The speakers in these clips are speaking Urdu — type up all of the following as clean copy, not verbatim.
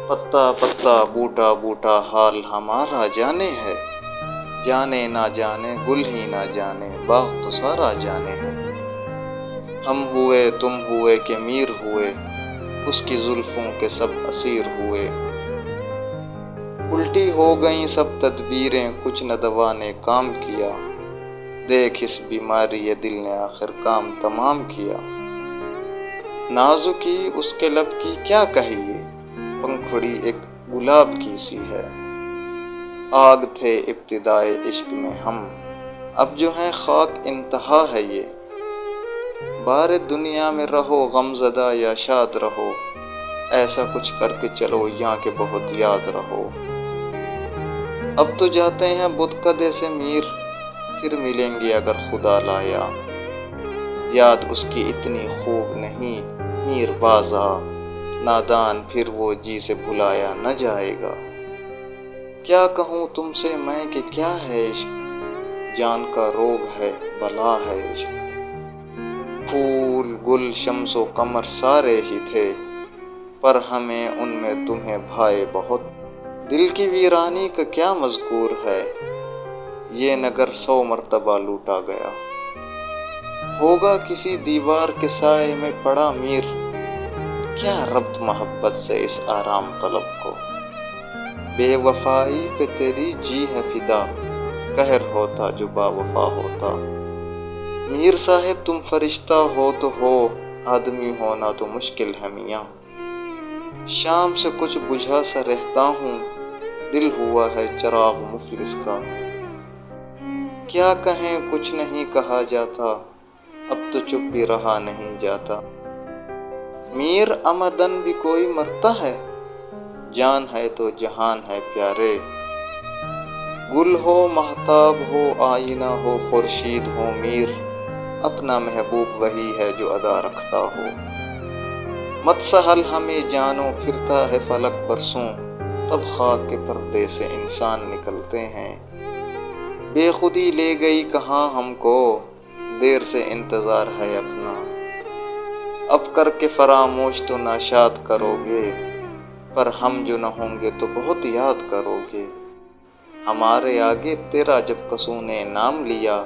پتا پتا بوٹا بوٹا حال ہمارا جانے ہے، جانے نہ جانے گل ہی نہ جانے باغ تو سارا جانے ہے۔ ہم ہوئے تم ہوئے کہ میر ہوئے، اس کی زلفوں کے سب اسیر ہوئے۔ الٹی ہو گئیں سب تدبیریں، کچھ نہ دوا نے کام کیا، دیکھ اس بیماری یہ دل نے آخر کام تمام کیا۔ نازکی اس کے لب کی کیا کہیے، پنکھڑی ایک گلاب کی سی ہے۔ آگ تھے ابتدائے عشق میں ہم، اب جو ہیں خاک انتہا ہے یہ۔ بار دنیا میں رہو غم زدہ یا شاد رہو، ایسا کچھ کر کے چلو یہاں کے بہت یاد رہو۔ اب تو جاتے ہیں بتکدے سے میر، پھر ملیں گے اگر خدا لایا۔ یاد اس کی اتنی خوب نہیں میر بازا، نادان پھر وہ جی سے بھلایا نہ جائے گا۔ کیا کہوں تم سے میں کہ کیا ہے عشق، جان کا روگ ہے بلا ہے عشق۔ پھول گل شمس و قمر سارے ہی تھے، پر ہمیں ان میں تمہیں بھائے بہت۔ دل کی ویرانی کا کیا مذکور ہے، یہ نگر 100 مرتبہ لوٹا گیا۔ ہوگا کسی دیوار کے سائے میں پڑا میر، کیا ربط محبت سے اس آرام طلب کو۔ بے وفائی پہ تیری جی ہے فدا، قہر ہوتا جو با وفا ہوتا۔ میر صاحب تم فرشتہ ہو تو ہو، آدمی ہونا تو مشکل ہے میاں۔ شام سے کچھ بجھا سا رہتا ہوں، دل ہوا ہے چراغ مفلس کا۔ کیا کہیں کچھ نہیں کہا جاتا، اب تو چپ بھی رہا نہیں جاتا۔ میر آمدن بھی کوئی مرتا ہے، جان ہے تو جہان ہے پیارے۔ گل ہو مہتاب ہو آئینہ ہو خورشید ہو میر، اپنا محبوب وہی ہے جو ادا رکھتا ہو۔ مت سہل ہمیں جانو پھرتا ہے فلک برسوں، تب خاک کے پردے سے انسان نکلتے ہیں۔ بے خودی لے گئی کہاں ہم کو، دیر سے انتظار ہے اپنا۔ اب کر کے فراموش تو ناشاد کرو گے، پر ہم جو نہ ہوں گے تو بہت یاد کرو گے۔ ہمارے آگے تیرا جب کسوں نے نام لیا،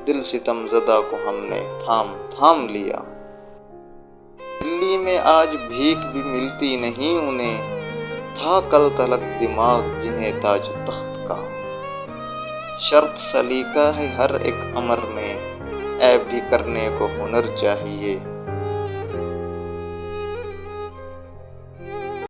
دل ستم زدہ کو ہم نے تھام تھام لیا۔ دلی میں آج بھیک بھی ملتی نہیں انہیں، تھا کل تلک دماغ جنہیں تاج و تخت کا۔ شرط سلیقہ ہے ہر ایک امر میں، عیب بھی کرنے کو ہنر چاہیے۔